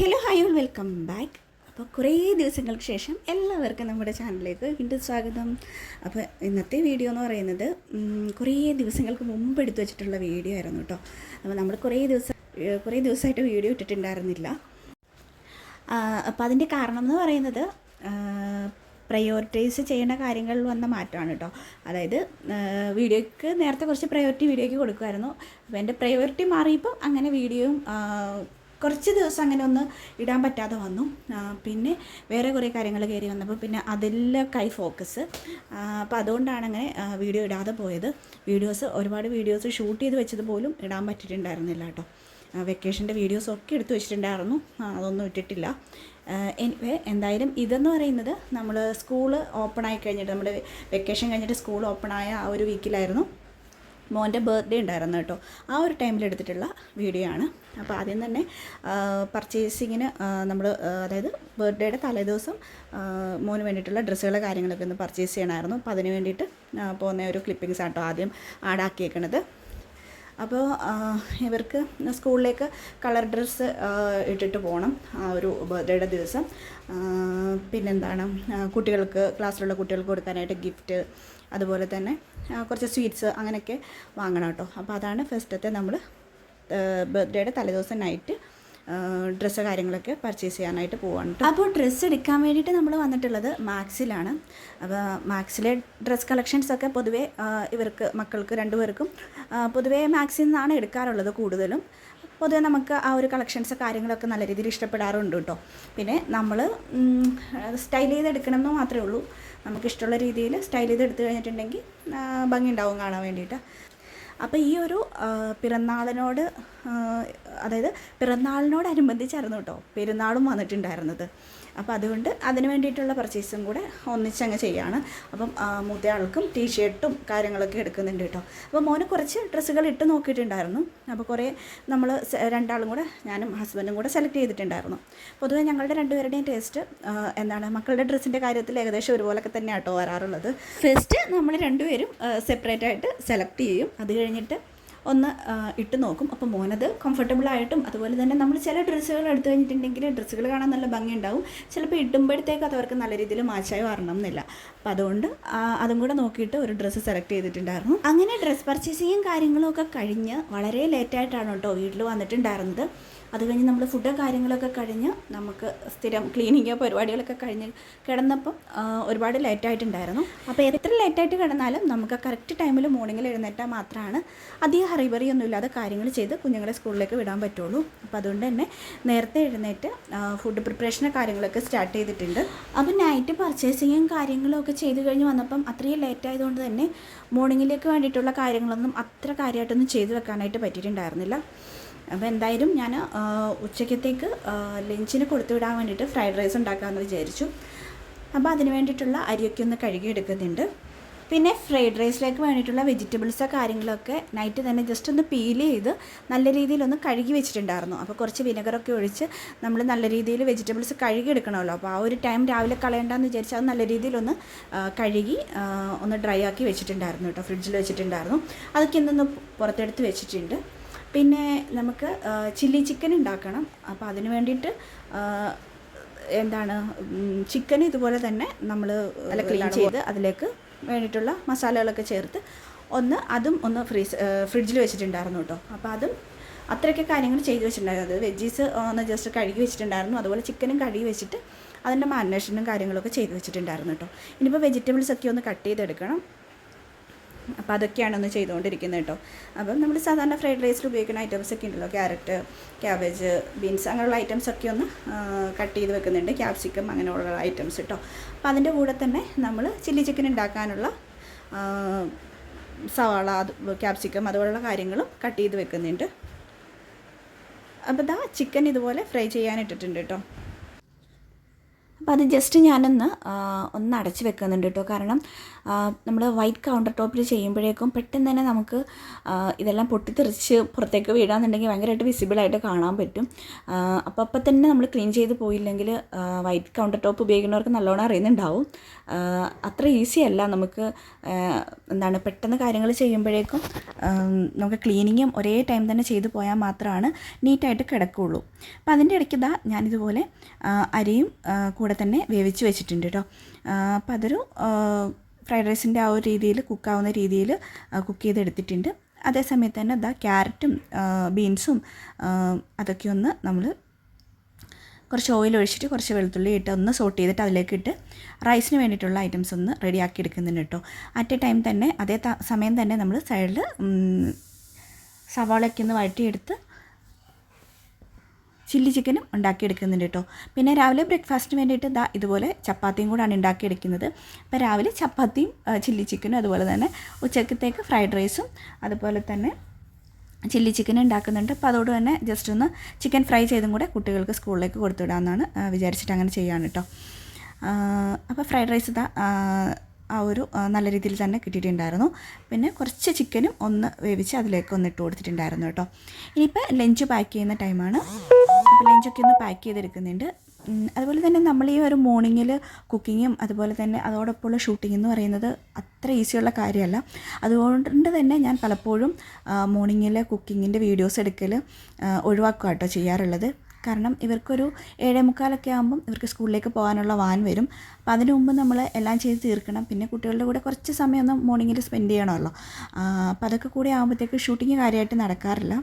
Hello hi all welcome back. അപ്പോൾ കുറേ ദിവസങ്ങൾക്ക് ശേഷം എല്ലാവർക്കും നമ്മുടെ ചാനലിലേക്ക് വീണ്ടും സ്വാഗതം. അപ്പോൾ ഇന്നത്തെ വീഡിയോ എന്ന് പറയുന്നത് കുറേ ദിവസങ്ങൾക്ക് മുമ്പ് എടുത്തു വെച്ചിട്ടുള്ള വീഡിയോ ആയിരുന്നു കേട്ടോ. അപ്പോൾ നമ്മൾ കുറേ ദിവസമായിട്ട് വീഡിയോ ഇട്ടിട്ടുണ്ടായിരുന്നില്ല. അപ്പോൾ അതിൻ്റെ കാരണം എന്ന് പറയുന്നത് പ്രയോറിറ്റൈസ് ചെയ്യേണ്ട കാര്യങ്ങളിൽ വന്ന മാറ്റമാണ് കേട്ടോ. അതായത് വീഡിയോയ്ക്ക് നേരത്തെ കുറച്ച് പ്രയോറിറ്റി വീഡിയോയ്ക്ക് കൊടുക്കുമായിരുന്നു. അപ്പോൾ എൻ്റെ പ്രയോറിറ്റി മാറിയപ്പോൾ അങ്ങനെ വീഡിയോയും കുറച്ച് ദിവസം അങ്ങനെ ഒന്ന് ഇടാൻ പറ്റാതെ വന്നു. പിന്നെ വേറെ കുറേ കാര്യങ്ങൾ കയറി വന്നപ്പോൾ പിന്നെ അതിലൊക്കെ ഫോക്കസ്. അപ്പോൾ അതുകൊണ്ടാണ് അങ്ങനെ വീഡിയോ ഇടാതെ പോയത്. ഒരുപാട് വീഡിയോസ് ഷൂട്ട് ചെയ്ത് വെച്ചത് പോലും ഇടാൻ പറ്റിയിട്ടുണ്ടായിരുന്നില്ല കേട്ടോ. വെക്കേഷൻ്റെ വീഡിയോസൊക്കെ എടുത്തു വെച്ചിട്ടുണ്ടായിരുന്നു, അതൊന്നും ഇട്ടിട്ടില്ല. എനിവേ എന്തായാലും ഇതെന്ന് പറയുന്നത് നമ്മൾ സ്കൂള് ഓപ്പൺ ആയി കഴിഞ്ഞിട്ട്, നമ്മുടെ വെക്കേഷൻ കഴിഞ്ഞിട്ട് സ്കൂൾ ഓപ്പണായ ആ ഒരു വീക്കിലായിരുന്നു മോൻ്റെ ബർത്ത്ഡേ ഉണ്ടായിരുന്നു കേട്ടോ. ആ ഒരു ടൈമിൽ എടുത്തിട്ടുള്ള വീഡിയോ ആണ്. അപ്പോൾ ആദ്യം തന്നെ പർച്ചേസിങ്ങിന് അതായത് ബർത്ത്ഡേയുടെ തലേദിവസം മോന് വേണ്ടിയിട്ടുള്ള ഡ്രസ്സുകൾ കാര്യങ്ങളൊക്കെ ഒന്ന് പർച്ചേസ് ചെയ്യണമായിരുന്നു. അപ്പോൾ അതിന് വേണ്ടിയിട്ട് പോകുന്ന ഒരു ക്ലിപ്പിങ്സ് ആട്ടോ ആദ്യം ആഡാക്കിയേക്കണത്. അപ്പോൾ ഇവർക്ക് സ്കൂളിലേക്ക് കളർ ഡ്രസ്സ് ഇട്ടിട്ട് പോകണം ആ ഒരു ബർത്ത്ഡേയുടെ ദിവസം. പിന്നെന്താണ്, ക്ലാസ്സിലുള്ള കുട്ടികൾക്ക് കൊടുക്കാനായിട്ട് ഗിഫ്റ്റ്, അതുപോലെ തന്നെ കുറച്ച് സ്വീറ്റ്സ് അങ്ങനെയൊക്കെ വാങ്ങണം കേട്ടോ. അപ്പോൾ അതാണ് ഫസ്റ്റത്തെ നമ്മൾ ബർത്ത്ഡേയുടെ തലേദിവസം നൈറ്റ് ഡ്രസ്സ് കാര്യങ്ങളൊക്കെ പർച്ചേസ് ചെയ്യാനായിട്ട് പോവാണ് കേട്ടോ. അപ്പോൾ ഡ്രസ്സ് എടുക്കാൻ വേണ്ടിയിട്ട് നമ്മൾ വന്നിട്ടുള്ളത് മാക്സിലാണ്. അപ്പോൾ മാക്സിലെ ഡ്രസ്സ് കളക്ഷൻസൊക്കെ പൊതുവേ മക്കൾക്ക് രണ്ടുപേർക്കും പൊതുവേ മാക്സിൽ നിന്നാണ് എടുക്കാറുള്ളത് കൂടുതലും. പൊതുവെ നമുക്ക് ആ ഒരു കളക്ഷൻസ് കാര്യങ്ങളൊക്കെ നല്ല രീതിയിൽ ഇഷ്ടപ്പെടാറുണ്ട് കേട്ടോ. പിന്നെ നമ്മൾ സ്റ്റൈൽ ചെയ്തെടുക്കണം എന്ന് മാത്രമേ ഉള്ളൂ. നമുക്കിഷ്ടമുള്ള രീതിയിൽ സ്റ്റൈൽ ചെയ്തെടുത്ത് കഴിഞ്ഞിട്ടുണ്ടെങ്കിൽ ഭംഗി ഉണ്ടാവും കാണാൻ വേണ്ടിയിട്ട്. അപ്പോൾ ഈ ഒരു പിറന്നാളിനോടനുബന്ധിച്ചായിരുന്നു കേട്ടോ പെരുന്നാളും വന്നിട്ടുണ്ടായിരുന്നത്. അപ്പോൾ അതുകൊണ്ട് അതിന് വേണ്ടിയിട്ടുള്ള പർച്ചേസും കൂടെ ഒന്നിച്ചങ്ങ് ചെയ്യാണ്. അപ്പം മൂത്തയാൾക്കും ടീഷർട്ടും കാര്യങ്ങളൊക്കെ എടുക്കുന്നുണ്ട് കേട്ടോ. അപ്പോൾ മോന് കുറച്ച് ഡ്രസ്സുകൾ ഇട്ട് നോക്കിയിട്ടുണ്ടായിരുന്നു. അപ്പോൾ കുറേ നമ്മൾ രണ്ടാളും കൂടെ, ഞാനും ഹസ്ബൻഡും കൂടെ സെലക്ട് ചെയ്തിട്ടുണ്ടായിരുന്നു. പൊതുവെ ഞങ്ങളുടെ രണ്ടുപേരുടെയും ടേസ്റ്റ് മക്കളുടെ ഡ്രസ്സിൻ്റെ കാര്യത്തിൽ ഏകദേശം ഒരുപോലൊക്കെ തന്നെ ആട്ടോ വരാറുള്ളത്. ഫസ്റ്റ് നമ്മൾ രണ്ടുപേരും സെപ്പറേറ്റ് ആയിട്ട് സെലക്ട് ചെയ്യും. അത് കഴിഞ്ഞിട്ട് ഒന്ന് ഇട്ട് നോക്കും. അപ്പോൾ മോനത് കംഫർട്ടബിളായിട്ടും, അതുപോലെ തന്നെ നമ്മൾ ചില ഡ്രസ്സുകൾ എടുത്തു കഴിഞ്ഞിട്ടുണ്ടെങ്കിൽ ഡ്രസ്സുകൾ കാണാൻ നല്ല ഭംഗി ഉണ്ടാവും, ചിലപ്പോൾ ഇടുമ്പോഴത്തേക്ക് അത് അവർക്ക് നല്ല രീതിയിൽ മാച്ചായി വരണം എന്നില്ല. അപ്പോൾ അതുകൊണ്ട് അതും കൂടെ നോക്കിയിട്ട് ഒരു ഡ്രസ്സ് സെലക്ട് ചെയ്തിട്ടുണ്ടായിരുന്നു. അങ്ങനെ ഡ്രസ്സ് പർച്ചേസിങ്ങും കാര്യങ്ങളും ഒക്കെ കഴിഞ്ഞ് വളരെ ലേറ്റായിട്ടാണ് കേട്ടോ വീട്ടിൽ വന്നിട്ടുണ്ടായിരുന്നത്. അത് കഴിഞ്ഞ് നമ്മൾ ഫുഡ് കാര്യങ്ങളൊക്കെ കഴിഞ്ഞ് നമുക്ക് സ്ഥിരം ക്ലീനിങ് പരിപാടികളൊക്കെ കഴിഞ്ഞ് കിടന്നപ്പം ഒരുപാട് ലേറ്റായിട്ടുണ്ടായിരുന്നു. അപ്പോൾ എത്ര ലേറ്റായിട്ട് കിടന്നാലും നമുക്ക് കറക്റ്റ് ടൈമിൽ മോർണിംഗിൽ എഴുന്നേറ്റാൽ മാത്രമാണ് അധികം ഹറിബറിയൊന്നും ഇല്ലാതെ കാര്യങ്ങൾ ചെയ്ത് കുഞ്ഞുങ്ങളെ സ്കൂളിലേക്ക് വിടാൻ പറ്റുള്ളൂ. അപ്പോൾ അതുകൊണ്ട് തന്നെ നേരത്തെ എഴുന്നേറ്റ് ഫുഡ് പ്രിപ്പറേഷന് കാര്യങ്ങളൊക്കെ സ്റ്റാർട്ട് ചെയ്തിട്ടുണ്ട്. അപ്പോൾ നൈറ്റ് പർച്ചേസിങ്ങും കാര്യങ്ങളും ഒക്കെ ചെയ്ത് കഴിഞ്ഞ് വന്നപ്പം അത്രയും ലേറ്റ് ആയതുകൊണ്ട് തന്നെ മോർണിംഗിലേക്ക് വേണ്ടിയിട്ടുള്ള കാര്യങ്ങളൊന്നും അത്ര കാര്യമായിട്ടൊന്നും ചെയ്ത് വെക്കാനായിട്ട് പറ്റിയിട്ടുണ്ടായിരുന്നില്ല. അപ്പോൾ എന്തായാലും ഞാൻ ഉച്ചക്കത്തേക്ക് ലഞ്ചിന് കൊടുത്തു വിടാൻ വേണ്ടിയിട്ട് ഫ്രൈഡ് റൈസ് ഉണ്ടാക്കാമെന്ന് വിചാരിച്ചു. അപ്പോൾ അതിന് വേണ്ടിയിട്ടുള്ള അരിയൊക്കെ ഒന്ന് കഴുകിയെടുക്കുന്നുണ്ട്. പിന്നെ ഫ്രൈഡ് റൈസിലേക്ക് വേണ്ടിയിട്ടുള്ള വെജിറ്റബിൾസോ കാര്യങ്ങളൊക്കെ നൈറ്റ് തന്നെ ജസ്റ്റ് ഒന്ന് പീൽ ചെയ്ത് നല്ല രീതിയിലൊന്ന് കഴുകി വെച്ചിട്ടുണ്ടായിരുന്നു. അപ്പോൾ കുറച്ച് വിനെഗറൊക്കെ ഒഴിച്ച് നമ്മൾ നല്ല രീതിയിൽ വെജിറ്റബിൾസ് കഴുകി എടുക്കണമല്ലോ. അപ്പോൾ ആ ഒരു ടൈം രാവിലെ കളയണ്ടെന്ന് വിചാരിച്ചാൽ അത് നല്ല രീതിയിലൊന്ന് കഴുകി ഒന്ന് ഡ്രൈ ആക്കി വെച്ചിട്ടുണ്ടായിരുന്നു കേട്ടോ. ഫ്രിഡ്ജിൽ വെച്ചിട്ടുണ്ടായിരുന്നു. അതൊക്കെ ഇന്നൊന്ന് പുറത്തെടുത്ത് വെച്ചിട്ടുണ്ട്. പിന്നെ നമുക്ക് ചില്ലി ചിക്കൻ ഉണ്ടാക്കണം. അപ്പോൾ അതിന് വേണ്ടിയിട്ട് ചിക്കൻ ഇതുപോലെ തന്നെ നമ്മൾ നല്ല ക്ലീൻ ചെയ്ത് അതിലേക്ക് വേണ്ടിയിട്ടുള്ള മസാലകളൊക്കെ ചേർത്ത് അതും ഒന്ന് ഫ്രിഡ്ജിൽ വെച്ചിട്ടുണ്ടായിരുന്നു കേട്ടോ. അപ്പോൾ അതും അത്രയൊക്കെ കാര്യങ്ങൾ ചെയ്ത് വെച്ചിട്ടുണ്ടായിരുന്നു. അത് വെജീസ് ഒന്ന് ജസ്റ്റ് കഴുകി വെച്ചിട്ടുണ്ടായിരുന്നു. അതുപോലെ ചിക്കനും കഴുകി വെച്ചിട്ട് അതിൻ്റെ മാരിനേഷനും കാര്യങ്ങളൊക്കെ ചെയ്ത് വെച്ചിട്ടുണ്ടായിരുന്നു കേട്ടോ. ഇനിയിപ്പോൾ വെജിറ്റബിൾസൊക്കെ ഒന്ന് കട്ട് ചെയ്തെടുക്കണം. അപ്പോൾ അതൊക്കെയാണ് ഒന്ന് ചെയ്തുകൊണ്ടിരിക്കുന്നത് കേട്ടോ. അപ്പം നമ്മൾ സാധാരണ ഫ്രൈഡ് റൈസിൽ ഉപയോഗിക്കുന്ന ഐറ്റംസൊക്കെ ഉണ്ടല്ലോ, ക്യാരറ്റ്, ക്യാബേജ്, ബീൻസ് അങ്ങനെയുള്ള ഐറ്റംസൊക്കെ ഒന്ന് കട്ട് ചെയ്ത് വെക്കുന്നുണ്ട്. ക്യാപ്സിക്കം അങ്ങനെയുള്ള ഐറ്റംസ് കേട്ടോ. അപ്പോൾ അതിൻ്റെ കൂടെ തന്നെ നമ്മൾ ചില്ലി ചിക്കൻ ഉണ്ടാക്കാനുള്ള സവാള, ക്യാപ്സിക്കം അതുപോലുള്ള കാര്യങ്ങളും കട്ട് ചെയ്ത് വെക്കുന്നുണ്ട്. അപ്പോൾ ചിക്കൻ ഇതുപോലെ ഫ്രൈ ചെയ്യാനിട്ടിട്ടുണ്ട് കേട്ടോ. അപ്പോൾ അത് ജസ്റ്റ് ഞാനൊന്ന് ഒന്ന് അടച്ച് വെക്കുന്നുണ്ട് കേട്ടോ. കാരണം നമ്മൾ വൈറ്റ് കൗണ്ടർ ടോപ്പിൽ ചെയ്യുമ്പോഴേക്കും പെട്ടെന്ന് തന്നെ നമുക്ക് ഇതെല്ലാം പൊട്ടിത്തെറിച്ച് പുറത്തേക്ക് വീഴാന്നുണ്ടെങ്കിൽ ഭയങ്കരമായിട്ട് വിസിബിളായിട്ട് കാണാൻ പറ്റും. അപ്പോൾ തന്നെ നമ്മൾ ക്ലീൻ ചെയ്ത് പോയില്ലെങ്കിൽ വൈറ്റ് കൗണ്ടർ ടോപ്പ് ഉപയോഗിക്കുന്നവർക്ക് നല്ലോണം അറിയുന്നുണ്ടാവും. അത്ര ഈസി അല്ല നമുക്ക് പെട്ടെന്ന് കാര്യങ്ങൾ ചെയ്യുമ്പോഴേക്കും നമുക്ക് ക്ലീനിങ്ങും ഒരേ ടൈം തന്നെ ചെയ്തു പോയാൽ മാത്രമാണ് നീറ്റായിട്ട് കിടക്കുകയുള്ളൂ. അപ്പോൾ അതിൻ്റെ ഇടയ്ക്ക് ഞാനിതുപോലെ അരിയും കൂടെ തന്നെ വേവിച്ച് വെച്ചിട്ടുണ്ട് കേട്ടോ. അപ്പോൾ അതൊരു ഫ്രൈഡ് റൈസിൻ്റെ ആ ഒരു രീതിയിൽ കുക്കാവുന്ന രീതിയിൽ കുക്ക് ചെയ്തെടുത്തിട്ടുണ്ട്. അതേ സമയത്ത് തന്നെ ക്യാരറ്റും ബീൻസും അതൊക്കെ ഒന്ന് നമ്മൾ കുറച്ച് ഓയിൽ ഒഴിച്ചിട്ട് കുറച്ച് വെളുത്തുള്ളി ഇട്ട് ഒന്ന് സോട്ട് ചെയ്തിട്ട് അതിലേക്ക് ഇട്ട് റൈസിന് വേണ്ടിയിട്ടുള്ള ഐറ്റംസ് ഒന്ന് റെഡിയാക്കി എടുക്കുന്നുണ്ട് കേട്ടോ. അറ്റ് എ ടൈം തന്നെ അതേ സമയം തന്നെ നമ്മൾ സൈഡിൽ സവാളയൊക്കെ ഒന്ന് വഴറ്റിയെടുത്ത് ചില്ലി ചിക്കനും ഉണ്ടാക്കിയെടുക്കുന്നുണ്ട് കേട്ടോ. പിന്നെ രാവിലെ ബ്രേക്ക്ഫാസ്റ്റിന് വേണ്ടിയിട്ട് ഇതുപോലെ ചപ്പാത്തിയും കൂടാണ് ഉണ്ടാക്കിയെടുക്കുന്നത്. അപ്പോൾ രാവിലെ ചപ്പാത്തിയും ചില്ലി ചിക്കനും അതുപോലെ തന്നെ ഉച്ചക്കത്തേക്ക് ഫ്രൈഡ് റൈസും അതുപോലെ തന്നെ ചില്ലി ചിക്കൻ ഉണ്ടാക്കുന്നുണ്ട്. അപ്പോൾ അതോട് തന്നെ ജസ്റ്റ് ഒന്ന് ചിക്കൻ ഫ്രൈ ചെയ്തും കൂടെ കുട്ടികൾക്ക് സ്കൂളിലേക്ക് കൊടുത്തുവിടാമെന്നാണ് വിചാരിച്ചിട്ട് അങ്ങനെ ചെയ്യാണ് കേട്ടോ. അപ്പോൾ ഫ്രൈഡ് റൈസ് ആ ഒരു നല്ല രീതിയിൽ തന്നെ കിട്ടിയിട്ടുണ്ടായിരുന്നു. പിന്നെ കുറച്ച് ചിക്കനും ഒന്ന് വേവിച്ച് അതിലേക്ക് ഒന്ന് ഇട്ട് കൊടുത്തിട്ടുണ്ടായിരുന്നു കേട്ടോ. ഇനിയിപ്പോൾ ലഞ്ച് പാക്ക് ചെയ്യുന്ന ടൈമാണ്. അപ്പോൾ ലഞ്ചൊക്കെ ഒന്ന് പാക്ക് ചെയ്തെടുക്കുന്നുണ്ട്. അതുപോലെ തന്നെ നമ്മൾ ഈ ഒരു മോർണിംഗിൽ കുക്കിങ്ങും അതുപോലെ തന്നെ അതോടൊപ്പമുള്ള ഷൂട്ടിംഗ് എന്ന് പറയുന്നത് അത്ര ഈസിയുള്ള കാര്യമല്ല. അതുകൊണ്ട് തന്നെ ഞാൻ പലപ്പോഴും മോർണിംഗിൽ കുക്കിങ്ങിൻ്റെ വീഡിയോസ് എടുക്കൽ ഒഴിവാക്കുക കേട്ടോ ചെയ്യാറുള്ളത്. കാരണം ഇവർക്കൊരു 7:45 ആകുമ്പം ഇവർക്ക് സ്കൂളിലേക്ക് പോകാനുള്ള വാൻ വരും. അപ്പോൾ അതിന് മുമ്പ് നമ്മൾ എല്ലാം ചെയ്ത് തീർക്കണം. പിന്നെ കുട്ടികളുടെ കൂടെ കുറച്ച് സമയം ഒന്ന് മോർണിംഗിൽ സ്പെൻഡ് ചെയ്യണമല്ലോ. അപ്പോൾ അതൊക്കെ കൂടി ആകുമ്പോഴത്തേക്ക് ഷൂട്ടിങ് കാര്യമായിട്ട് നടക്കാറില്ല.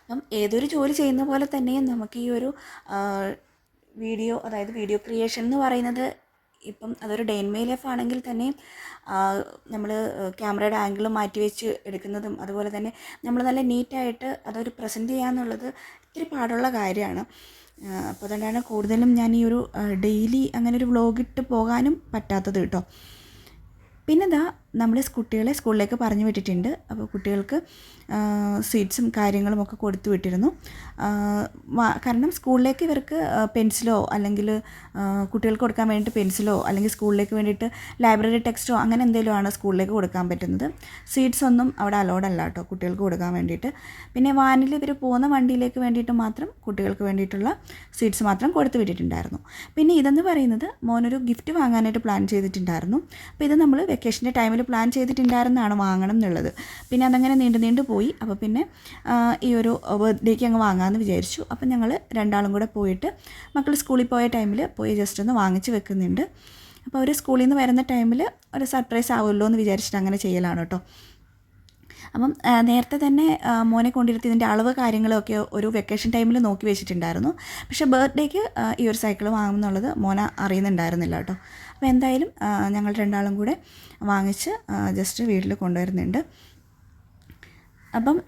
അപ്പം ഏതൊരു ജോലി ചെയ്യുന്ന പോലെ തന്നെ നമുക്ക് ഈ ഒരു വീഡിയോ ക്രിയേഷൻ എന്ന് പറയുന്നത് ഇപ്പം അതൊരു ഡേ ഇൻ മൈ ലൈഫ് ആണെങ്കിൽ തന്നെ നമ്മൾ ക്യാമറയുടെ ആംഗിൾ മാറ്റി വെച്ച് എടുക്കുന്നതും അതുപോലെ തന്നെ നമ്മൾ നല്ല നീറ്റായിട്ട് അതൊരു പ്രസൻറ്റ് ചെയ്യാന്നുള്ളത് ഇത്തിരി പാടുള്ള കാര്യമാണ്. അപ്പോൾ അതുകൊണ്ടാണ് കൂടുതലും ഞാൻ ഈ ഒരു ഡെയിലി അങ്ങനെ ഒരു വ്ളോഗ് ഇട്ട് പോകാനും പറ്റാത്തത് കേട്ടോ. പിന്നെ നമ്മൾ കുട്ടികളെ സ്കൂളിലേക്ക് പറഞ്ഞു വിട്ടിട്ടുണ്ട്. അപ്പോൾ കുട്ടികൾക്ക് സ്വീറ്റ്സും കാര്യങ്ങളും ഒക്കെ കൊടുത്തു വിട്ടിരുന്നു. കാരണം സ്കൂളിലേക്ക് ഇവർക്ക് പെൻസിലോ അല്ലെങ്കിൽ കുട്ടികൾക്ക് കൊടുക്കാൻ വേണ്ടിയിട്ട് പെൻസിലോ അല്ലെങ്കിൽ സ്കൂളിലേക്ക് വേണ്ടിയിട്ട് ലൈബ്രറി ടെക്സ്റ്റോ അങ്ങനെ എന്തെങ്കിലും ആണ് സ്കൂളിലേക്ക് കൊടുക്കാൻ പറ്റുന്നത്. സ്വീറ്റ്സ് ഒന്നും അവിടെ അലൗഡ് അല്ല കേട്ടോ കുട്ടികൾക്ക് കൊടുക്കാൻ വേണ്ടിയിട്ട്. പിന്നെ വാനിൽ ഇവർ പോകുന്ന വണ്ടിയിലേക്ക് വേണ്ടിയിട്ട് മാത്രം കുട്ടികൾക്ക് വേണ്ടിയിട്ടുള്ള സ്വീറ്റ്സ് മാത്രം കൊടുത്തു വിട്ടിട്ടുണ്ടായിരുന്നു. പിന്നെ ഇതെന്ന് പറയുന്നത് മോനൊരു ഗിഫ്റ്റ് വാങ്ങാനായിട്ട് പ്ലാൻ ചെയ്തിട്ടുണ്ടായിരുന്നു. അപ്പോൾ ഇത് നമ്മൾ വെക്കേഷൻ്റെ ടൈമിൽ പ്ലാൻ ചെയ്തിട്ടുണ്ടായിരുന്നതാണ് വാങ്ങണം എന്നുള്ളത്. പിന്നെ അതങ്ങനെ നീണ്ടു പോയി. അപ്പോൾ പിന്നെ ഈ ഒരു ബർത്ത്ഡേക്ക് അങ്ങ് വാങ്ങാമെന്ന് വിചാരിച്ചു. അപ്പം ഞങ്ങൾ രണ്ടാളും കൂടെ പോയിട്ട് മക്കൾ സ്കൂളിൽ പോയ ടൈമിൽ പോയി ജസ്റ്റ് ഒന്ന് വാങ്ങിച്ച് വെക്കുന്നുണ്ട്. അപ്പോൾ അവർ സ്കൂളിൽ നിന്ന് വരുന്ന ടൈമിൽ ഒരു സർപ്രൈസ് ആവുമല്ലോ എന്ന് വിചാരിച്ചിട്ട് അങ്ങനെ ചെയ്യലാണ് കേട്ടോ. അപ്പം നേരത്തെ തന്നെ മോനെ കൊണ്ടിരുത്തി ഇതിൻ്റെ അളവ് കാര്യങ്ങളൊക്കെ ഒരു വെക്കേഷൻ ടൈമിൽ നോക്കി വെച്ചിട്ടുണ്ടായിരുന്നു. പക്ഷേ ബർത്ത്ഡേക്ക് ഈ ഒരു സൈക്കിൾ വാങ്ങുമെന്നുള്ളത് മോനെ അറിയുന്നുണ്ടായിരുന്നില്ല കേട്ടോ. അപ്പോൾ എന്തായാലും ഞങ്ങൾ രണ്ടാളും കൂടെ വാങ്ങിച്ച് ജസ്റ്റ് വീട്ടിൽ കൊണ്ടുവരുന്നുണ്ട്. അപ്പം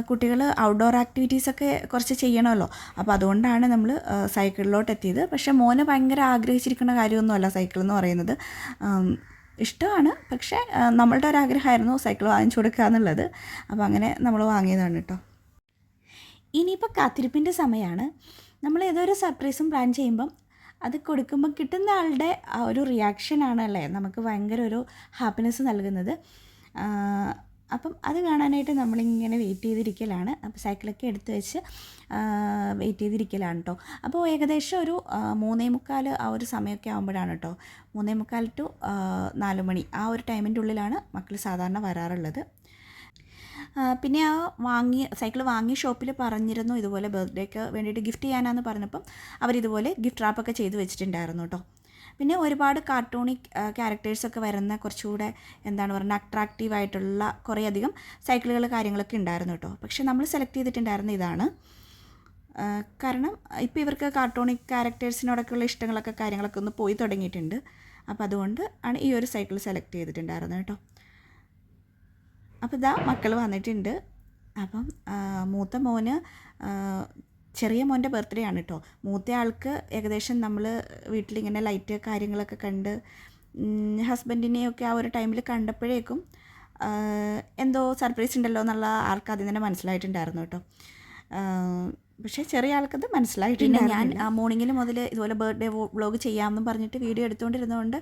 കുട്ടികൾ ഔട്ട്ഡോർ ആക്ടിവിറ്റീസൊക്കെ കുറച്ച് ചെയ്യണമല്ലോ. അപ്പോൾ അതുകൊണ്ടാണ് നമ്മൾ സൈക്കിളിലോട്ട് എത്തിയത്. പക്ഷേ മോനെ ഭയങ്കര ആഗ്രഹിച്ചിരിക്കുന്ന കാര്യമൊന്നുമല്ല സൈക്കിൾ എന്ന് പറയുന്നത്. ഇഷ്ടമാണ്, പക്ഷേ നമ്മളുടെ ഒരാഗ്രഹമായിരുന്നു സൈക്കിൾ വാങ്ങിച്ചു കൊടുക്കുക എന്നുള്ളത്. അപ്പോൾ അങ്ങനെ നമ്മൾ വാങ്ങിയതാണ് കേട്ടോ. ഇനിയിപ്പോൾ കാത്തിരിപ്പിൻ്റെ സമയമാണ്. നമ്മൾ ഏതൊരു സർപ്രൈസും പ്ലാൻ ചെയ്യുമ്പം അത് കൊടുക്കുമ്പോൾ കിട്ടുന്ന ആളുടെ ആ ഒരു റിയാക്ഷനാണല്ലേ നമുക്ക് ഭയങ്കര ഒരു ഹാപ്പിനെസ് നൽകുന്നത്. അപ്പം അത് കാണാനായിട്ട് നമ്മളിങ്ങനെ വെയിറ്റ് ചെയ്തിരിക്കലാണ്. അപ്പോൾ സൈക്കിളൊക്കെ എടുത്ത് വെച്ച് വെയിറ്റ് ചെയ്തിരിക്കലാണ് കേട്ടോ. അപ്പോൾ ഏകദേശം ഒരു 3:45 ആ ഒരു സമയമൊക്കെ ആകുമ്പോഴാണ് കേട്ടോ. 3:45 to 4 മണി ആ ഒരു ടൈമിൻ്റെ ഉള്ളിലാണ് മക്കൾ സാധാരണ വരാറുള്ളത്. പിന്നെ സൈക്കിൾ വാങ്ങിയ ഷോപ്പിൽ പറഞ്ഞിരുന്നു ഇതുപോലെ ബർത്ത്ഡേക്ക് വേണ്ടിയിട്ട് ഗിഫ്റ്റ് ചെയ്യാനാണെന്ന് പറഞ്ഞപ്പം അവരിതുപോലെ ഗിഫ്റ്റ് റാപ്പൊക്കെ ചെയ്ത് വെച്ചിട്ടുണ്ടായിരുന്നു കേട്ടോ. പിന്നെ ഒരുപാട് കാർട്ടൂണിക് ക്യാരക്ടേഴ്സൊക്കെ വരുന്ന കുറച്ചുകൂടെ അട്രാക്റ്റീവായിട്ടുള്ള കുറേയധികം സൈക്കിളുകൾ കാര്യങ്ങളൊക്കെ ഉണ്ടായിരുന്നു കേട്ടോ. പക്ഷേ നമ്മൾ സെലക്ട് ചെയ്തിട്ടുണ്ടായിരുന്ന ഇതാണ്. കാരണം ഇപ്പോൾ ഇവർക്ക് കാർട്ടൂണിക് ക്യാരക്ടേഴ്സിനോടൊക്കെയുള്ള ഇഷ്ടങ്ങളൊക്കെ കാര്യങ്ങളൊക്കെ ഒന്ന് പോയി തുടങ്ങിയിട്ടുണ്ട്. അപ്പോൾ അതുകൊണ്ട് ആണ് ഈ ഒരു സൈക്കിൾ സെലക്ട് ചെയ്തിട്ടുണ്ടായിരുന്നത് കേട്ടോ. അപ്പോൾ മക്കൾ വന്നിട്ടുണ്ട്. അപ്പം മൂത്ത മോന് ചെറിയ മോൻ്റെ ബർത്ത്ഡേ ആണ് കേട്ടോ. മൂത്ത ആൾക്ക് ഏകദേശം നമ്മൾ വീട്ടിലിങ്ങനെ ലൈറ്റ് കാര്യങ്ങളൊക്കെ കണ്ട് ഹസ്ബൻഡിനെയൊക്കെ ആ ഒരു ടൈമിൽ കണ്ടപ്പോഴേക്കും എന്തോ സർപ്രൈസ് ഉണ്ടല്ലോ എന്നുള്ള ആൾക്ക് ആദ്യം തന്നെ മനസ്സിലായിട്ടുണ്ടായിരുന്നു കേട്ടോ. പക്ഷേ ചെറിയ ആൾക്കത് മനസ്സിലായിട്ടില്ല. ഞാൻ മോർണിംഗിൽ മുതൽ ഇതുപോലെ ബർത്ത്ഡേ വ്ളോഗ് ചെയ്യാമെന്ന് പറഞ്ഞിട്ട് വീഡിയോ എടുത്തുകൊണ്ടിരുന്നതുകൊണ്ട്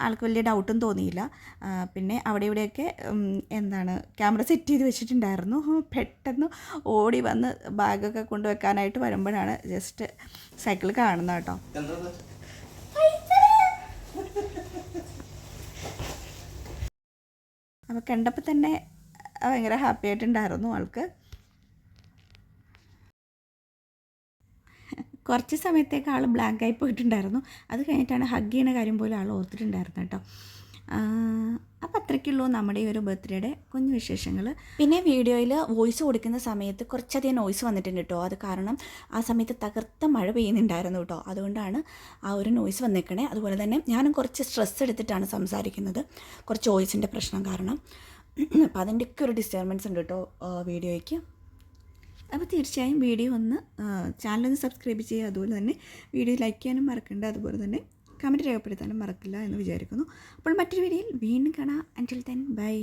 ആൾക്ക് വലിയ ഡൗട്ടും തോന്നിയില്ല. പിന്നെ അവിടെ ഇവിടെയൊക്കെ എന്താണ് ക്യാമറ സെറ്റ് ചെയ്ത് വെച്ചിട്ടുണ്ടായിരുന്നു. പെട്ടെന്ന് ഓടി വന്ന് ബാഗൊക്കെ കൊണ്ടുവെക്കാനായിട്ട് വരുമ്പോഴാണ് ജസ്റ്റ് സൈക്കിൾ കാണുന്നത് കേട്ടോ. അപ്പോൾ കണ്ടപ്പോൾ തന്നെ ഭയങ്കര ഹാപ്പി ആയിട്ടുണ്ടായിരുന്നു ആൾക്ക്. കുറച്ച് സമയത്തേക്ക് ആൾ ബ്ലാങ്കായി പോയിട്ടുണ്ടായിരുന്നു. അത് കഴിഞ്ഞിട്ടാണ് ഹഗ് ചെയ്യുന്ന കാര്യം പോലും ആൾ ഓർത്തിട്ടുണ്ടായിരുന്നു കേട്ടോ. അപ്പോൾ അത്രയ്ക്കുള്ളൂ നമ്മുടെ ഈ ഒരു ബർത്ത്ഡേയുടെ കുഞ്ഞു വിശേഷങ്ങൾ. പിന്നെ വീഡിയോയിൽ വോയിസ് കൊടുക്കുന്ന സമയത്ത് കുറച്ചധികം നോയ്സ് വന്നിട്ടുണ്ട് കേട്ടോ. അത് കാരണം ആ സമയത്ത് തകർത്ത മഴ പെയ്യുന്നുണ്ടായിരുന്നു കേട്ടോ. അതുകൊണ്ടാണ് ആ ഒരു നോയ്സ് വന്നേക്കണേ. അതുപോലെ തന്നെ ഞാനും കുറച്ച് സ്ട്രെസ് എടുത്തിട്ടാണ് സംസാരിക്കുന്നത്, കുറച്ച് വോയിസിൻ്റെ പ്രശ്നം കാരണം. അപ്പോൾ അതിൻ്റെയൊക്കെ ഒരു ഡിസ്റ്റർബൻസ് ഉണ്ട് കേട്ടോ വീഡിയോയ്ക്ക്. അപ്പോൾ തീർച്ചയായും വീഡിയോ ഒന്ന് ചാനലൊന്ന് സബ്സ്ക്രൈബ് ചെയ്യുക. അതുപോലെ തന്നെ വീഡിയോ ലൈക്ക് ചെയ്യാനും മറക്കണ്ട. അതുപോലെ തന്നെ കമൻറ്റ് രേഖപ്പെടുത്താനും മറക്കില്ല എന്ന് വിചാരിക്കുന്നു. അപ്പോൾ മറ്റൊരു വീഡിയോയിൽ വീണ്ടും കാണാം. അൻറ്റിൽ ദെൻ ബൈ.